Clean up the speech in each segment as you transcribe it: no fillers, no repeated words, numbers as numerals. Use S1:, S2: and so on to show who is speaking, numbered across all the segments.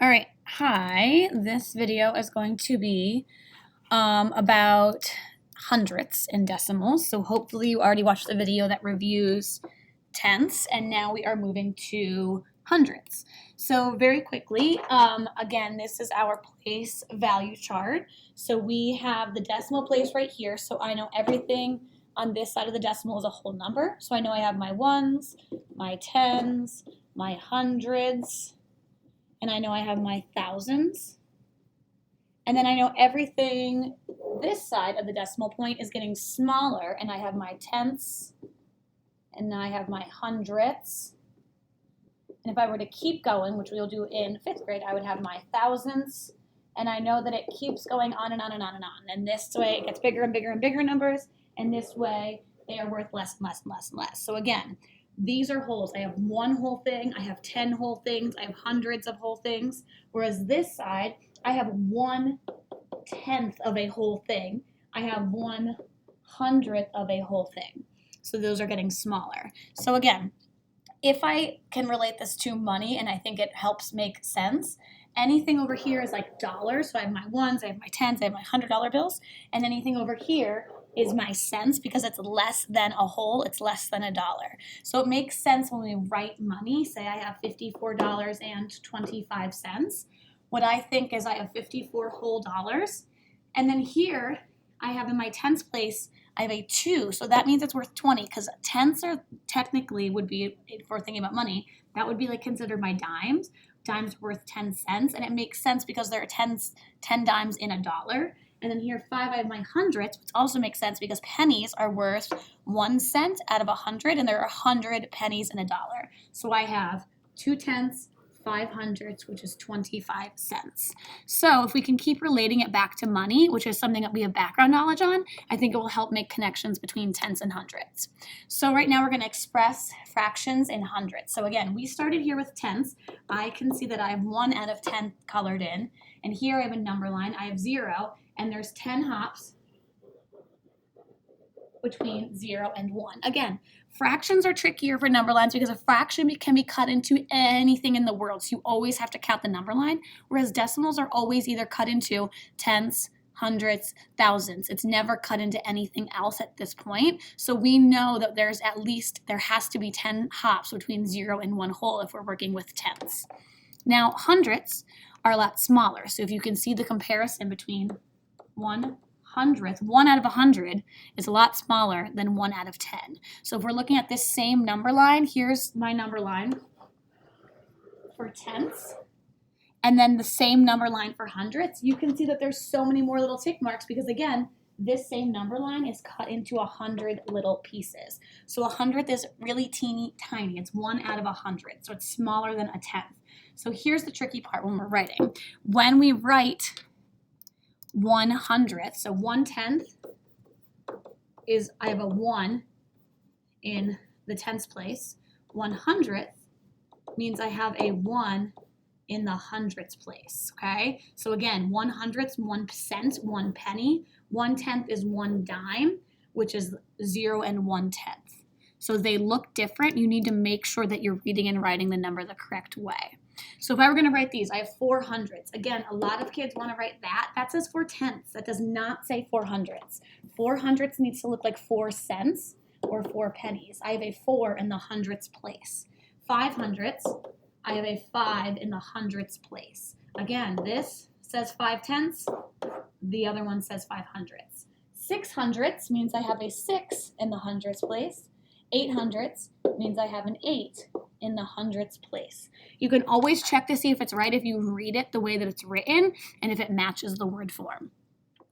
S1: All right, hi. This video is going to be about hundredths and decimals. So hopefully you already watched the video that reviews tenths, and now we are moving to hundredths. So very quickly, again, this is our place value chart. So we have the decimal place right here. So I know everything on this side of the decimal is a whole number. So I know I have my ones, my tens, my hundreds, and I know I have my thousands. And then I know everything this side of the decimal point is getting smaller, and I have my tenths, and now I have my hundredths. And if I were to keep going, which we'll do in 5th grade, I would have my thousandths, and I know that it keeps going on and on and on and on. And this way it gets bigger and bigger and bigger numbers, and this way they are worth less and less and less and less. So again, these are wholes. I have one whole thing, I have 10 whole things, I have hundreds of whole things, whereas this side, I have 1/10 of a whole thing. I have 1/100th of a whole thing. So those are getting smaller. So again, if I can relate this to money, and I think it helps make sense, anything over here is like dollars. So I have my ones, I have my tens, I have my $100 bills, and anything over here is my cents because it's less than a whole, it's less than $1. So it makes sense when we write money, say I have $54.25. What I think is I have 54 whole dollars, and then here I have in my tens place, I have a 2, so that means it's worth 20 because tenths are technically would be, if we're thinking about money, that would be like considered my dimes. Dimes worth 10 cents, and it makes sense because there are 10 dimes in $1. And then here 5, I have my hundredths, which also makes sense because pennies are worth 1 cent out of 100, and there are 100 pennies in $1. So I have 2 tenths, 5 hundredths, which is 25 cents. So if we can keep relating it back to money, which is something that we have background knowledge on, I think it will help make connections between tenths and hundredths. So right now we're going to express fractions in hundredths. So again, we started here with tenths. I can see that I have 1 out of 10 colored in, and here I have a number line. I have 0, and there's 10 hops between 0 and 1. Again, fractions are trickier for number lines because a fraction can be cut into anything in the world, so you always have to count the number line, whereas decimals are always either cut into tenths, hundredths, thousands. It's never cut into anything else at this point, so we know that there has to be 10 hops between 0 and 1 whole if we're working with tenths. Now, hundredths are a lot smaller, so if you can see the comparison between 1/100th, 1 out of 100 is a lot smaller than 1 out of 10. So if we're looking at this same number line, here's my number line for tenths, and then the same number line for hundredths, you can see that there's so many more little tick marks because, again, this same number line is cut into 100 little pieces. So 100th is really teeny tiny. It's 1 out of 100, so it's smaller than a tenth. So here's the tricky part when we're writing. When we write 1/100th, so 1/10 is, I have a 1 in the tenths place. 1/100th means I have a 1 in the hundredths place, okay? So again, 1/100th, 1 cent, 1 penny. 1/10 is 1 dime, which is 0 and 1/10. So they look different. You need to make sure that you're reading and writing the number the correct way. So if I were going to write these, I have 4 hundredths. Again, a lot of kids want to write that. That says 4 tenths. That does not say 4 hundredths. 4 hundredths needs to look like 4 cents or 4 pennies. I have a 4 in the hundredths place. 5 hundredths, I have a 5 in the hundredths place. Again, this says 5 tenths. The other one says 5 hundredths. 6 hundredths means I have a 6 in the hundredths place. 8 hundredths means I have an 8 in the hundredths place. You can always check to see if it's right if you read it the way that it's written and if it matches the word form.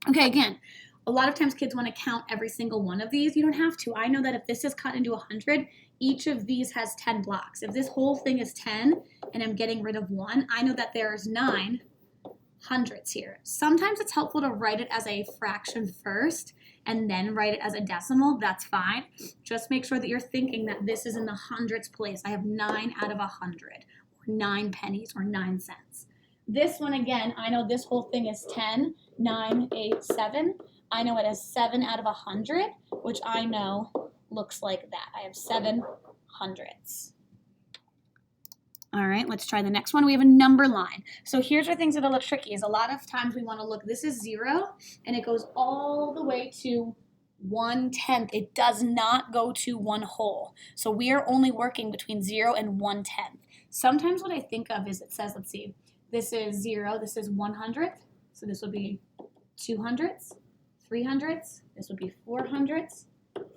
S1: Okay, again, a lot of times kids want to count every single one of these. You don't have to. I know that if this is cut into 100, each of these has 10 blocks. If this whole thing is 10 and I'm getting rid of 1, I know that there's 9 hundredths here. Sometimes it's helpful to write it as a fraction first and then write it as a decimal. That's fine. Just make sure that you're thinking that this is in the hundredths place. I have 9 out of 100, or 9 pennies, or 9 cents. This one, again, I know this whole thing is 10, 9, 8, 7. I know it has 7 out of 100, which I know looks like that. I have 7 hundredths. All right, let's try the next one. We have a number line. So here's where things are a little tricky is a lot of times we want to look, this is 0 and it goes all the way to 1/10. It does not go to 1 whole. So we are only working between 0 and 1/10. Sometimes what I think of is it says, let's see, this is 0, this is 100th. So this would be 200ths, 300ths, this would be 400ths,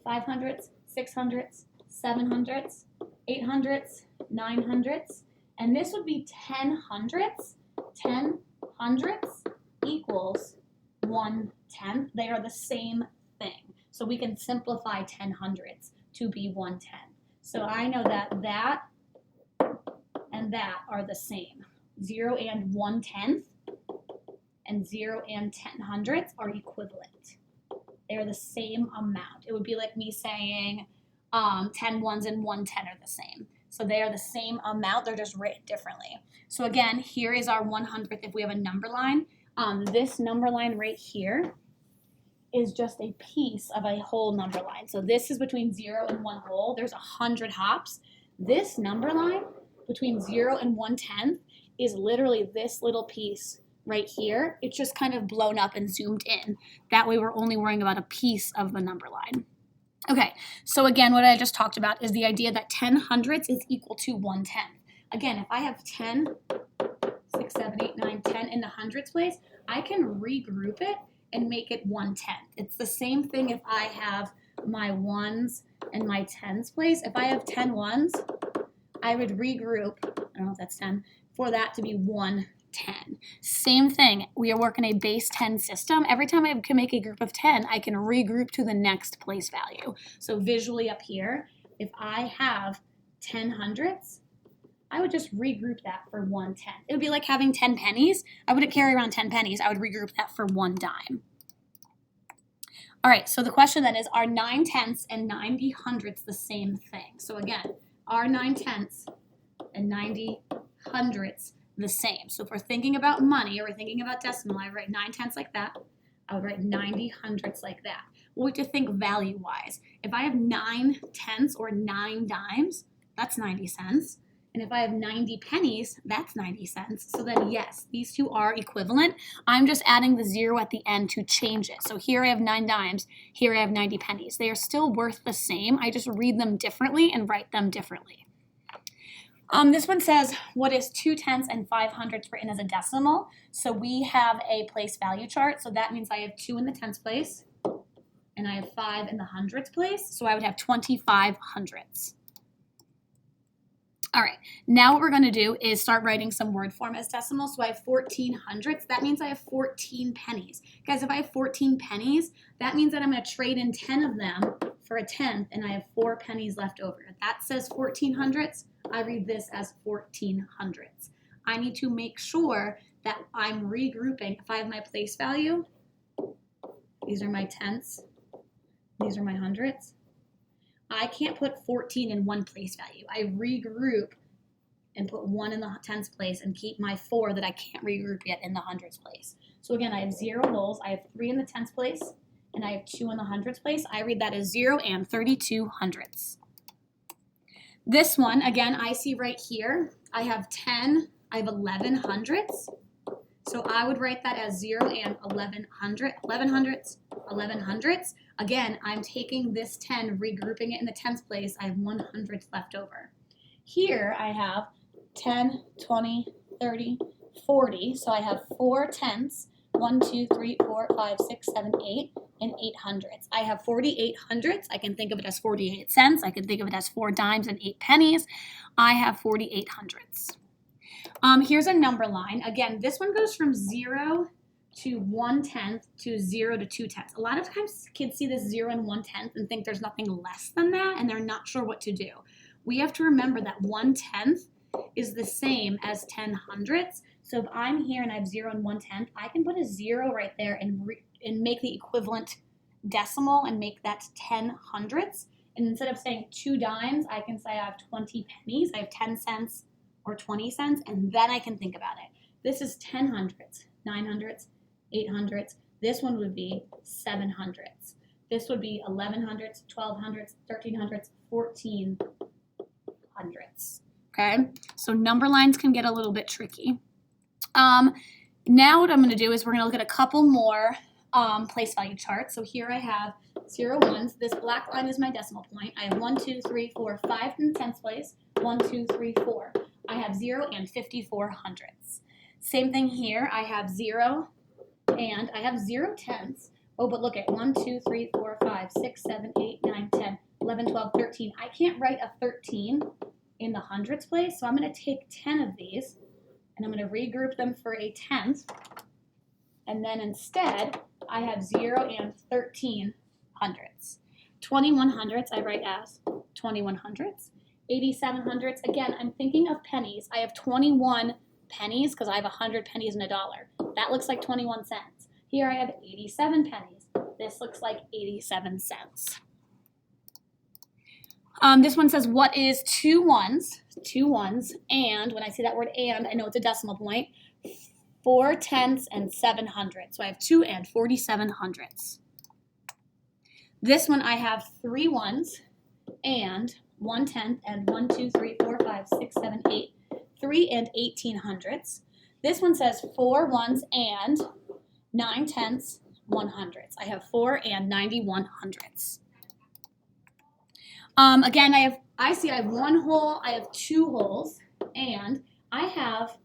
S1: 500ths, 600ths, 700ths, 800ths, 900ths, and this would be 10 hundredths. 10 hundredths equals 1/10. They are the same thing. So we can simplify 10 hundredths to be 1/10. So I know that that and that are the same. 0 and 1/10 and 0 and 10 hundredths are equivalent. They are the same amount. It would be like me saying 10 ones and 1/10 are the same. So they are the same amount, they're just written differently. So again, here is our 100th if we have a number line. This number line right here is just a piece of a whole number line. So this is between 0 and 1 whole. There's 100 hops. This number line between 0 and 1/10 is literally this little piece right here. It's just kind of blown up and zoomed in. That way we're only worrying about a piece of the number line. Okay, so again, what I just talked about is the idea that 10 hundredths is equal to 1/10. Again, if I have 10, 6, 7, 8, 9, 10 in the hundredths place, I can regroup it and make it 1/10. It's the same thing if I have my ones and my tens place. If I have 10 ones, I would regroup, I don't know if that's 10, for that to be 1/10. Same thing, we are working a base 10 system. Every time I can make a group of 10, I can regroup to the next place value. So visually up here, if I have 10 hundredths, I would just regroup that for 1/10. It would be like having 10 pennies. I wouldn't carry around 10 pennies. I would regroup that for 1 dime. All right, so the question then is, are 9/10ths and 90 hundredths the same thing? So again, are 9/10ths and 90 hundredths the same? So if we're thinking about money or we're thinking about decimal, I write 9/10ths like that. I would write 90 hundredths like that. Well, we have to think value-wise. If I have 9/10ths or 9 dimes, that's 90 cents. And if I have 90 pennies, that's 90 cents. So then yes, these two are equivalent. I'm just adding the 0 at the end to change it. So here I have 9 dimes, here I have 90 pennies. They are still worth the same. I just read them differently and write them differently. This one says, what is 2/10ths and 5 hundredths written as a decimal? So we have a place value chart. So that means I have 2 in the tenths place and I have 5 in the hundredths place. So I would have 25 hundredths. All right, now what we're going to do is start writing some word form as decimals. So I have 14 hundredths. That means I have 14 pennies. Guys, if I have 14 pennies, that means that I'm going to trade in 10 of them for a tenth, and I have 4 pennies left over. If that says 14 hundredths, I read this as 14 hundredths. I need to make sure that I'm regrouping. If I have my place value, these are my tenths, these are my hundredths. I can't put 14 in one place value. I regroup and put 1 in the tenths place and keep my 4 that I can't regroup yet in the hundredths place. So again, I have 0 wholes. I have 3 in the tenths place and I have 2 in the hundredths place. I read that as 0 and 32 hundredths. This one, again, I see right here, I have 10, I have 11 hundredths. So I would write that as 0 and 11 hundredths. Again, I'm taking this 10, regrouping it in the tenths place. I have 1 hundredth left over. Here I have 10, 20, 30, 40. So I have 4 tenths, 1, 2, 3, 4, 5, 6, 7, 8, and 8 hundredths. I have 48 hundredths. I can think of it as 48 cents. I can think of it as 4 dimes and 8 pennies. I have 48 hundredths. Here's a number line. Again, this one goes from 0 to 1/10 to 0 to 2/10. A lot of times kids see this 0 and 1/10 and think there's nothing less than that and they're not sure what to do. We have to remember that 1/10 is the same as 10 hundredths. So if I'm here and I have 0 and 1/10, I can put a 0 right there and make the equivalent decimal and make that 10 hundredths. And instead of saying 2 dimes, I can say I have 20 pennies. I have 10 cents or 20 cents, and then I can think about it. This is 10 hundredths, 9 hundredths, 8 hundredths. This one would be 7 hundredths. This would be 11 hundredths, 12 hundredths, 13 hundredths, 14 hundredths. okay? So number lines can get a little bit tricky. Now what I'm going to do is we're going to look at a couple more place value charts. So here I have 0 ones. This black line is my decimal point. I have 1, 2, 3, 4, 5 in the tens place. 1, 2, 3, 4. I have 0 and 54 hundredths. Same thing here. I have 0 and I have 0 tenths. Oh, but look at 1, 2, 3, 4, 5, 6, 7, 8, 9, 10, 11, 12, 13. I can't write a 13 in the hundredths place, so I'm going to take 10 of these and I'm going to regroup them for a tenth. And then instead, I have 0 and 13 hundredths. 21 hundredths I write as 21 hundredths. 87 hundredths, again, I'm thinking of pennies. I have 21 pennies because I have 100 pennies and $1. That looks like 21 cents. Here I have 87 pennies. This looks like 87 cents. This one says, what is 2 ones? 2 ones, and when I see that word and, I know it's a decimal point. 4 tenths and 7 hundredths. So I have 2 and 47 hundredths. This one I have 3 ones and 1 tenth and 1, 2, 3, 4, 5, 6, 7, 8. 3 and 18 hundredths. This one says 4 ones and 9 tenths, 1 hundredths. I have 4 and 91 hundredths. Again, I see I have 1 hole, I have 2 holes, and I have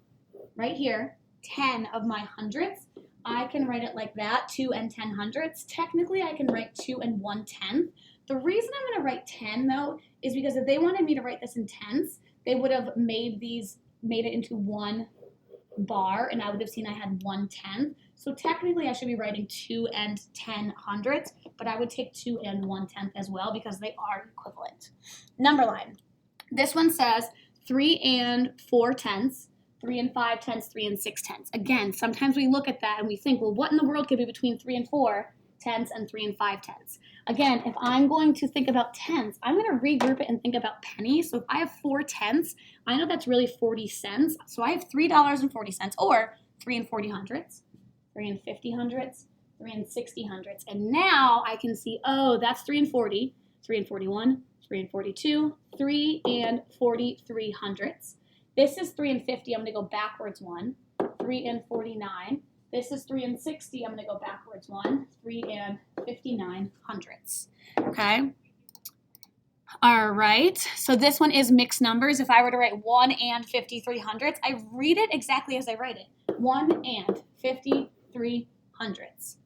S1: right here 10 of my hundredths. I can write it like that, 2 and 10 hundredths. Technically, I can write 2 and 1 tenth. The reason I'm going to write 10, though, is because if they wanted me to write this in tenths, they would have made it into 1 bar, and I would have seen I had 1 tenth. So technically, I should be writing 2 and 10 hundredths, but I would take 2 and 1 tenth as well because they are equivalent. Number line. This one says 3 and 4 tenths, 3 and 5 tenths, 3 and 6 tenths. Again, sometimes we look at that and we think, well, what in the world could be between 3 and 4 tenths and 3 and 5 tenths? Again, if I'm going to think about tenths, I'm going to regroup it and think about pennies. So if I have 4 tenths, I know that's really 40 cents. So I have $3.40, or 3 and 40 hundredths, 3 and 50 hundredths, 3 and 60 hundredths. And now I can see, oh, that's 3 and 40, 3 and 41, 3 and 42, 3 and 43 hundredths. This is 3 and 50. I'm going to go backwards 1, 3 and 49. This is 3 and 60. I'm going to go backwards 1, 3 and 59 hundredths. Okay. All right. So this one is mixed numbers. If I were to write 1 and 53 hundredths, I read it exactly as I write it. 1 and 53 hundredths.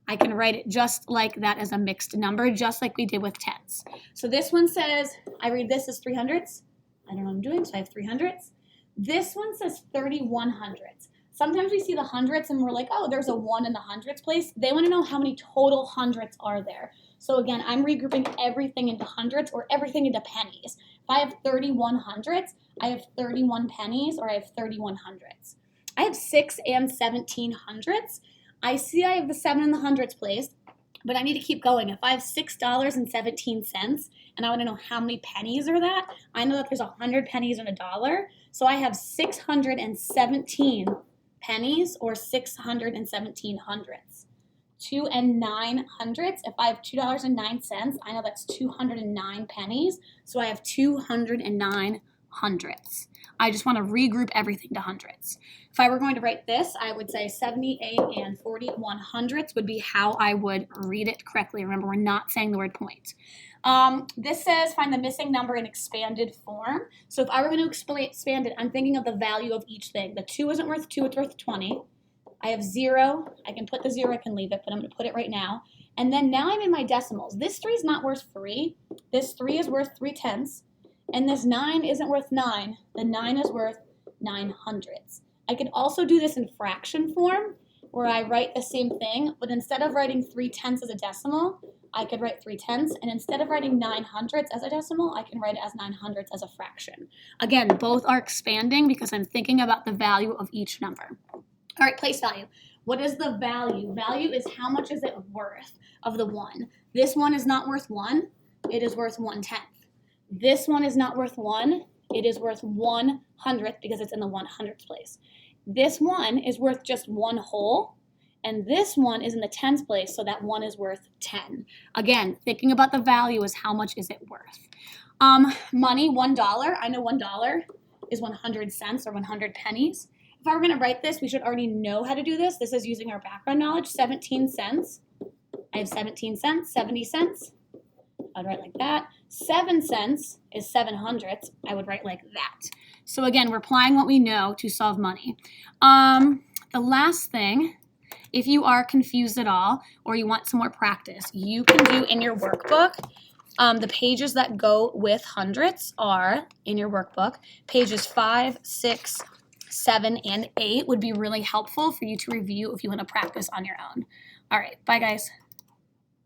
S1: I can write it just like that as a mixed number, just like we did with tenths. So this one says, I read this as 3 hundredths. I don't know what I'm doing, so I have 3 hundredths. This one says 31 hundredths. Sometimes we see the hundredths and we're like, oh, there's a 1 in the hundredths place. They want to know how many total hundredths are there. So again, I'm regrouping everything into hundredths or everything into pennies. If I have 31 hundredths, I have 31 pennies, or I have 31 hundredths. I have 6 and 17 hundredths. I see I have the 7 in the hundredths place, but I need to keep going. If I have $6.17 and I want to know how many pennies are that, I know that there's 100 pennies and $1. So I have 617 pennies, or 617 hundredths. 2 and 9 hundredths. If I have $2.09, I know that's 209 pennies. So I have 209 hundredths. I just want to regroup everything to hundredths. If I were going to write this, I would say 78 and 41 hundredths would be how I would read it correctly. Remember, we're not saying the word point. This says find the missing number in expanded form. So if I were going to expand it, I'm thinking of the value of each thing. The 2 isn't worth 2, it's worth 20. I have 0. I can put the 0, I can leave it, but I'm going to put it right now. And then now I'm in my decimals. This 3 is not worth 3. This 3 is worth 3 tenths. And this 9 isn't worth 9. The 9 is worth 9 hundredths. I could also do this in fraction form, where I write the same thing, but instead of writing 3 tenths as a decimal, I could write 3 tenths, and instead of writing 9 hundredths as a decimal, I can write it as 9 hundredths as a fraction. Again, both are expanding because I'm thinking about the value of each number. All right, place value. What is the value? Value is how much is it worth of the 1. This one is not worth 1. It is worth 1/10. This one is not worth 1. It is worth 1 hundredth because it's in the 100th place. This one is worth just 1 whole, and this one is in the tens place, so that 1 is worth 10. Again, thinking about the value is how much is it worth. Money, $1. I know $1 is 100 cents or 100 pennies. If I were going to write this, we should already know how to do this. This is using our background knowledge. 17 cents. I have 17 cents, 70 cents. I'd write like that. 7 cents is 7 hundredths. I would write like that. So again, we're applying what we know to solve money. The last thing, if you are confused at all or you want some more practice, you can do in your workbook. The pages that go with hundredths are, in your workbook, pages 5, 6, 7, and 8 would be really helpful for you to review if you want to practice on your own. All right, bye guys.